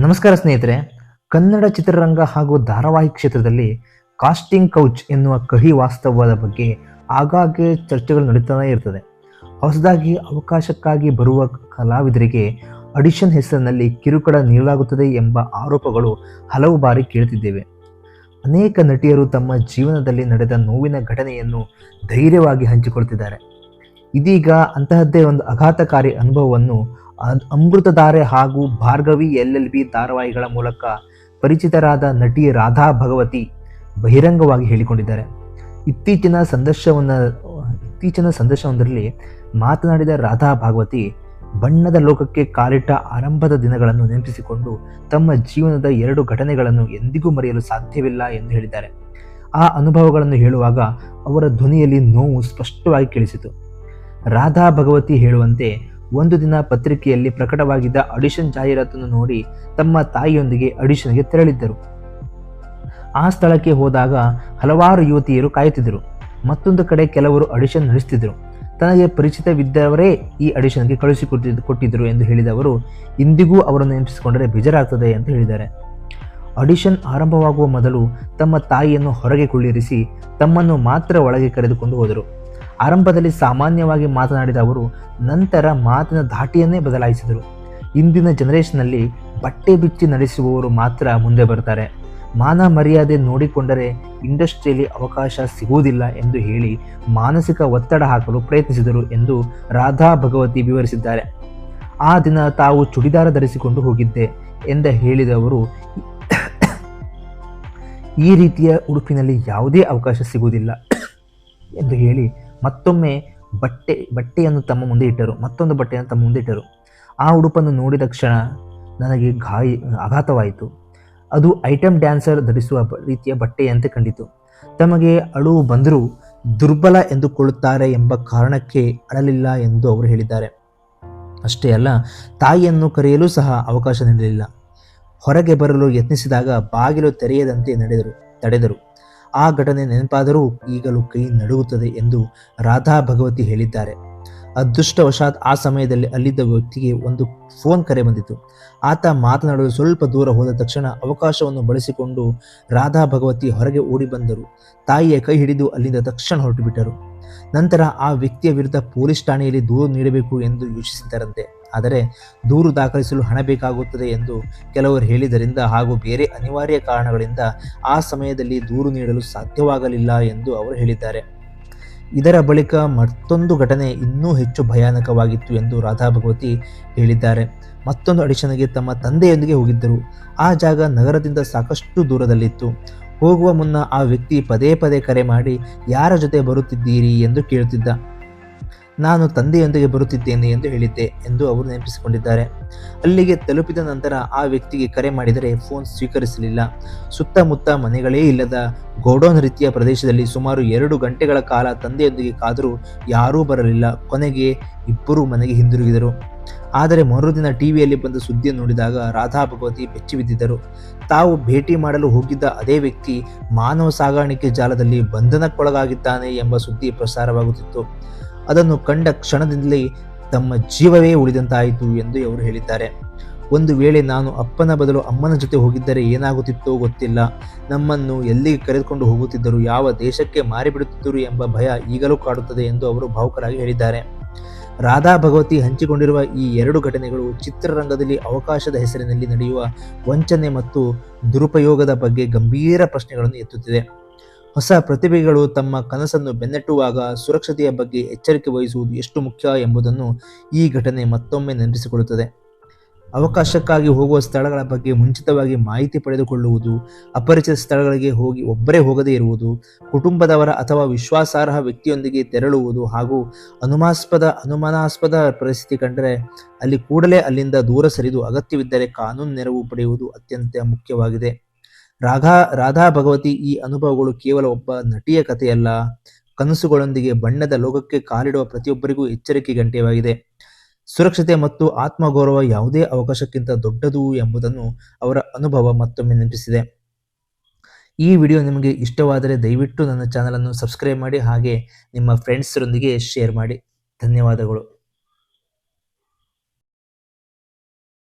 ನಮಸ್ಕಾರ ಸ್ನೇಹಿತರೆ. ಕನ್ನಡ ಚಿತ್ರರಂಗ ಹಾಗೂ ಧಾರಾವಾಹಿ ಕ್ಷೇತ್ರದಲ್ಲಿ ಕಾಸ್ಟಿಂಗ್ ಕೌಚ್ ಎನ್ನುವ ಕಹಿ ವಾಸ್ತವದ ಬಗ್ಗೆ ಆಗಾಗ್ಗೆ ಚರ್ಚೆಗಳು ನಡೀತಾನೆ ಇರ್ತದೆ. ಹೊಸದಾಗಿ ಅವಕಾಶಕ್ಕಾಗಿ ಬರುವ ಕಲಾವಿದರಿಗೆ ಆಡಿಷನ್ ಹೆಸರಿನಲ್ಲಿ ಕಿರುಕುಳ ನೀಡಲಾಗುತ್ತದೆ ಎಂಬ ಆರೋಪಗಳು ಹಲವು ಬಾರಿ ಕೇಳುತ್ತಿದ್ದೇವೆ. ಅನೇಕ ನಟಿಯರು ತಮ್ಮ ಜೀವನದಲ್ಲಿ ನಡೆದ ನೋವಿನ ಘಟನೆಯನ್ನು ಧೈರ್ಯವಾಗಿ ಹಂಚಿಕೊಳ್ತಿದ್ದಾರೆ. ಇದೀಗ ಅಂತಹದ್ದೇ ಒಂದು ಆಘಾತಕಾರಿ ಅನುಭವವನ್ನು ಅಮೃತಧಾರೆ ಹಾಗೂ ಭಾರ್ಗವಿ LLB ಧಾರಾವಾಹಿಗಳ ಮೂಲಕ ಪರಿಚಿತರಾದ ನಟಿ ರಾಧಾ ಭಗವತಿ ಬಹಿರಂಗವಾಗಿ ಹೇಳಿಕೊಂಡಿದ್ದಾರೆ. ಇತ್ತೀಚಿನ ಸಂದರ್ಶನವೊಂದರಲ್ಲಿ ಮಾತನಾಡಿದ ರಾಧಾ ಭಾಗವತಿ, ಬಣ್ಣದ ಲೋಕಕ್ಕೆ ಕಾಲಿಟ್ಟ ಆರಂಭದ ದಿನಗಳನ್ನು ನೆನಪಿಸಿಕೊಂಡು ತಮ್ಮ ಜೀವನದ 2 ಘಟನೆಗಳನ್ನು ಎಂದಿಗೂ ಮರೆಯಲು ಸಾಧ್ಯವಿಲ್ಲ ಎಂದು ಹೇಳಿದ್ದಾರೆ. ಆ ಅನುಭವಗಳನ್ನು ಹೇಳುವಾಗ ಅವರ ಧ್ವನಿಯಲ್ಲಿ ನೋವು ಸ್ಪಷ್ಟವಾಗಿ ಕೇಳಿಸಿತು. ರಾಧಾ ಭಗವತಿ ಹೇಳುವಂತೆ, ಒಂದು ದಿನ ಪತ್ರಿಕೆಯಲ್ಲಿ ಪ್ರಕಟವಾಗಿದ್ದ ಆಡಿಷನ್ ಜಾಹೀರಾತನ್ನು ನೋಡಿ ತಮ್ಮ ತಾಯಿಯೊಂದಿಗೆ ಆಡಿಷನ್ಗೆ ತೆರಳಿದ್ದರು. ಆ ಸ್ಥಳಕ್ಕೆ ಹೋದಾಗ ಹಲವಾರು ಯುವತಿಯರು ಕಾಯುತ್ತಿದ್ದರು. ಮತ್ತೊಂದು ಕಡೆ ಕೆಲವರು ಆಡಿಷನ್ ನಡೆಸುತ್ತಿದ್ದರು. ತನಗೆ ಪರಿಚಿತವಿದ್ದವರೇ ಈ ಆಡಿಷನ್ಗೆ ಕಳುಹಿಸಿಕೊಟ್ಟಿದ್ದರು ಎಂದು ಹೇಳಿದವರು, ಇಂದಿಗೂ ಅವರನ್ನು ನೆನಪಿಸಿಕೊಂಡರೆ ಬೇಜಾರಾಗ್ತದೆ ಅಂತ ಹೇಳಿದ್ದಾರೆ. ಆಡಿಷನ್ ಆರಂಭವಾಗುವ ಮೊದಲು ತಮ್ಮ ತಾಯಿಯನ್ನು ಹೊರಗೆ ಕುಳ್ಳಿರಿಸಿ ತಮ್ಮನ್ನು ಮಾತ್ರ ಒಳಗೆ ಕರೆದುಕೊಂಡು ಹೋದರು. ಆರಂಭದಲ್ಲಿ ಸಾಮಾನ್ಯವಾಗಿ ಮಾತನಾಡಿದ ಅವರು ನಂತರ ಮಾತಿನ ಧಾಟಿಯನ್ನೇ ಬದಲಾಯಿಸಿದರು. ಇಂದಿನ ಜನರೇಷನ್ನಲ್ಲಿ ಬಟ್ಟೆ ಬಿಚ್ಚಿ ನಡೆಸುವವರು ಮಾತ್ರ ಮುಂದೆ ಬರ್ತಾರೆ, ಮಾನ ಮರ್ಯಾದೆ ನೋಡಿಕೊಂಡರೆ ಇಂಡಸ್ಟ್ರಿಯಲ್ಲಿ ಅವಕಾಶ ಸಿಗುವುದಿಲ್ಲ ಎಂದು ಹೇಳಿ ಮಾನಸಿಕ ಒತ್ತಡ ಹಾಕಲು ಪ್ರಯತ್ನಿಸಿದರು ಎಂದು ರಾಧಾ ಭಗವತಿ ವಿವರಿಸಿದ್ದಾರೆ. ಆ ದಿನ ತಾವು ಚುಡಿದಾರ ಧರಿಸಿಕೊಂಡು ಹೋಗಿದ್ದೆ ಎಂದು ಹೇಳಿದವರು, ಈ ರೀತಿಯ ಉಡುಪಿನಲ್ಲಿ ಯಾವುದೇ ಅವಕಾಶ ಸಿಗುವುದಿಲ್ಲ ಎಂದು ಹೇಳಿ ಮತ್ತೊಮ್ಮೆ ಬಟ್ಟೆಯನ್ನು ತಮ್ಮ ಮುಂದೆ ಇಟ್ಟರು. ಆ ಉಡುಪನ್ನು ನೋಡಿದ ಕ್ಷಣ ನನಗೆ ಆಘಾತವಾಯಿತು. ಅದು ಐಟಮ್ ಡ್ಯಾನ್ಸರ್ ಧರಿಸುವ ರೀತಿಯ ಬಟ್ಟೆಯಂತೆ ಕಂಡಿತು. ತಮಗೆ ಅಳುವು ಬಂದರೂ ದುರ್ಬಲ ಎಂದುಕೊಳ್ಳುತ್ತಾರೆ ಎಂಬ ಕಾರಣಕ್ಕೆ ಅಳಲಿಲ್ಲ ಎಂದು ಅವರು ಹೇಳಿದ್ದಾರೆ. ಅಷ್ಟೇ ಅಲ್ಲ, ತಾಯಿಯನ್ನು ಕರೆಯಲು ಸಹ ಅವಕಾಶ ನೀಡಲಿಲ್ಲ. ಹೊರಗೆ ಬರಲು ಯತ್ನಿಸಿದಾಗ ಬಾಗಿಲು ತೆರೆಯದಂತೆ ತಡೆದರು. ಆ ಘಟನೆ ನೆನಪಾದರೂ ಈಗಲೂ ಕೈ ನಡುಗುತ್ತದೆ ಎಂದು ರಾಧಾ ಭಗವತಿ ಹೇಳಿದ್ದಾರೆ. ಅದೃಷ್ಟವಶಾತ್ ಆ ಸಮಯದಲ್ಲಿ ಅಲ್ಲಿದ್ದ ವ್ಯಕ್ತಿಗೆ ಒಂದು ಫೋನ್ ಕರೆ ಬಂದಿತು. ಆತ ಮಾತನಾಡಲು ಸ್ವಲ್ಪ ದೂರ ಹೋದ ತಕ್ಷಣ ಅವಕಾಶವನ್ನು ಬಳಸಿಕೊಂಡು ರಾಧಾ ಭಗವತಿ ಹೊರಗೆ ಓಡಿ ಬಂದರು. ತಾಯಿಯ ಕೈ ಹಿಡಿದು ಅಲ್ಲಿಂದ ತಕ್ಷಣ ಹೊರಟು ಬಿಟ್ಟರು. ನಂತರ ಆ ವ್ಯಕ್ತಿಯ ವಿರುದ್ಧ ಪೊಲೀಸ್ ಠಾಣೆಯಲ್ಲಿ ದೂರು ನೀಡಬೇಕು ಎಂದು ಯೋಚಿಸಿದ್ದರಂತೆ. ಆದರೆ ದೂರು ದಾಖಲಿಸಲು ಹಣ ಬೇಕಾಗುತ್ತದೆ ಎಂದು ಕೆಲವರು ಹೇಳಿದ್ದರಿಂದ ಹಾಗೂ ಬೇರೆ ಅನಿವಾರ್ಯ ಕಾರಣಗಳಿಂದ ಆ ಸಮಯದಲ್ಲಿ ದೂರು ನೀಡಲು ಸಾಧ್ಯವಾಗಲಿಲ್ಲ ಎಂದು ಅವರು ಹೇಳಿದ್ದಾರೆ. ಇದರ ಬಳಿಕ ಮತ್ತೊಂದು ಘಟನೆ ಇನ್ನೂ ಹೆಚ್ಚು ಭಯಾನಕವಾಗಿತ್ತು ಎಂದು ರಾಧಾ ಭಗವತಿ ಹೇಳಿದ್ದಾರೆ. ಮತ್ತೊಂದು ಆಡಿಷನ್ಗೆ ತಮ್ಮ ತಂದೆಯೊಂದಿಗೆ ಹೋಗಿದ್ದರು. ಆ ಜಾಗ ನಗರದಿಂದ ಸಾಕಷ್ಟು ದೂರದಲ್ಲಿತ್ತು. ಹೋಗುವ ಮುನ್ನ ಆ ವ್ಯಕ್ತಿ ಪದೇ ಪದೇ ಕರೆ ಮಾಡಿ ಯಾರ ಜೊತೆ ಬರುತ್ತಿದ್ದೀರಿ ಎಂದು ಕೇಳುತ್ತಿದ್ದ. ನಾನು ತಂದೆಯೊಂದಿಗೆ ಬರುತ್ತಿದ್ದೇನೆ ಎಂದು ಹೇಳಿದ್ದೆ ಎಂದು ಅವರು ನೆನಪಿಸಿಕೊಂಡಿದ್ದಾರೆ. ಅಲ್ಲಿಗೆ ತಲುಪಿದ ನಂತರ ಆ ವ್ಯಕ್ತಿಗೆ ಕರೆ ಮಾಡಿದರೆ ಫೋನ್ ಸ್ವೀಕರಿಸಲಿಲ್ಲ. ಸುತ್ತಮುತ್ತ ಮನೆಗಳೇ ಇಲ್ಲದ ಗೋಡೌನ್ ರೀತಿಯ ಪ್ರದೇಶದಲ್ಲಿ ಸುಮಾರು 2 ಗಂಟೆಗಳ ಕಾಲ ತಂದೆಯೊಂದಿಗೆ ಕಾದರೂ ಯಾರೂ ಬರಲಿಲ್ಲ. ಕೊನೆಗೆ ಇಬ್ಬರೂ ಮನೆಗೆ ಹಿಂದಿರುಗಿದರು. ಆದರೆ ಮರುದಿನ ಟಿವಿಯಲ್ಲಿ ಬಂದ ಸುದ್ದಿಯನ್ನು ನೋಡಿದಾಗ ರಾಧಾ ಭಗವತಿ ಬೆಚ್ಚಿಬಿದ್ದಿದ್ದರು. ತಾವು ಭೇಟಿ ಮಾಡಲು ಹೋಗಿದ್ದ ಅದೇ ವ್ಯಕ್ತಿ ಮಾನವ ಸಾಗಾಣಿಕೆ ಜಾಲದಲ್ಲಿ ಬಂಧನಕ್ಕೊಳಗಾಗಿದ್ದಾನೆ ಎಂಬ ಸುದ್ದಿ ಪ್ರಸಾರವಾಗುತ್ತಿತ್ತು. ಅದನ್ನು ಕಂಡ ಕ್ಷಣದಿಂದಲೇ ತಮ್ಮ ಜೀವವೇ ಉಳಿದಂತಾಯಿತು ಎಂದು ಅವರು ಹೇಳಿದ್ದಾರೆ. ಒಂದು ವೇಳೆ ನಾನು ಅಪ್ಪನ ಬದಲು ಅಮ್ಮನ ಜೊತೆ ಹೋಗಿದ್ದರೆ ಏನಾಗುತ್ತಿತ್ತೋ ಗೊತ್ತಿಲ್ಲ. ನಮ್ಮನ್ನು ಎಲ್ಲಿಗೆ ಕರೆದುಕೊಂಡು ಹೋಗುತ್ತಿದ್ದರು, ಯಾವ ದೇಶಕ್ಕೆ ಮಾರಿಬಿಡುತ್ತಿದ್ದರು ಎಂಬ ಭಯ ಈಗಲೂ ಕಾಡುತ್ತದೆ ಎಂದು ಅವರು ಭಾವುಕರಾಗಿ ಹೇಳಿದ್ದಾರೆ. ರಾಧಾ ಭಗವತಿ ಹಂಚಿಕೊಂಡಿರುವ ಈ 2 ಘಟನೆಗಳು ಚಿತ್ರರಂಗದಲ್ಲಿ ಅವಕಾಶದ ಹೆಸರಿನಲ್ಲಿ ನಡೆಯುವ ವಂಚನೆ ಮತ್ತು ದುರುಪಯೋಗದ ಬಗ್ಗೆ ಗಂಭೀರ ಪ್ರಶ್ನೆಗಳನ್ನು ಎತ್ತುತ್ತಿದೆ. ಹೊಸ ಪ್ರತಿಭೆಗಳು ತಮ್ಮ ಕನಸನ್ನು ಬೆನ್ನಟ್ಟುವಾಗ ಸುರಕ್ಷತೆಯ ಬಗ್ಗೆ ಎಚ್ಚರಿಕೆ ವಹಿಸುವುದು ಎಷ್ಟು ಮುಖ್ಯ ಎಂಬುದನ್ನು ಈ ಘಟನೆ ಮತ್ತೊಮ್ಮೆ ನೆನಪಿಸಿಕೊಳ್ಳುತ್ತದೆ. ಅವಕಾಶಕ್ಕಾಗಿ ಹೋಗುವ ಸ್ಥಳಗಳ ಬಗ್ಗೆ ಮುಂಚಿತವಾಗಿ ಮಾಹಿತಿ ಪಡೆದುಕೊಳ್ಳುವುದು, ಅಪರಿಚಿತ ಸ್ಥಳಗಳಿಗೆ ಒಬ್ಬರೇ ಹೋಗದೇ ಇರುವುದು, ಕುಟುಂಬದವರ ಅಥವಾ ವಿಶ್ವಾಸಾರ್ಹ ವ್ಯಕ್ತಿಯೊಂದಿಗೆ ತೆರಳುವುದು ಹಾಗೂ ಅನುಮಾನಾಸ್ಪದ ಪರಿಸ್ಥಿತಿ ಕಂಡರೆ ಅಲ್ಲಿ ಕೂಡಲೇ ಅಲ್ಲಿಂದ ದೂರ ಸರಿದು ಅಗತ್ಯವಿದ್ದರೆ ಕಾನೂನು ನೆರವು ಪಡೆಯುವುದು ಅತ್ಯಂತ ಮುಖ್ಯವಾಗಿದೆ. ರಾಧಾ ಭಗವತಿ ಈ ಅನುಭವಗಳು ಕೇವಲ ಒಬ್ಬ ನಟಿಯ ಕಥೆಯಲ್ಲ, ಕನಸುಗಳೊಂದಿಗೆ ಬಣ್ಣದ ಲೋಕಕ್ಕೆ ಕಾಲಿಡುವ ಪ್ರತಿಯೊಬ್ಬರಿಗೂ ಎಚ್ಚರಿಕೆ ಗಂಟೆಯಾಗಿದೆ. ಸುರಕ್ಷತೆ ಮತ್ತು ಆತ್ಮಗೌರವ ಯಾವುದೇ ಅವಕಾಶಕ್ಕಿಂತ ದೊಡ್ಡದು ಎಂಬುದನ್ನು ಅವರ ಅನುಭವ ಮತ್ತೊಮ್ಮೆ ನೆನಪಿಸಿದೆ. ಈ ವಿಡಿಯೋ ನಿಮಗೆ ಇಷ್ಟವಾದರೆ ದಯವಿಟ್ಟು ನನ್ನ ಚಾನಲನ್ನು ಸಬ್ಸ್ಕ್ರೈಬ್ ಮಾಡಿ, ಹಾಗೆ ನಿಮ್ಮ ಫ್ರೆಂಡ್ಸ್ರೊಂದಿಗೆ ಶೇರ್ ಮಾಡಿ. ಧನ್ಯವಾದಗಳು.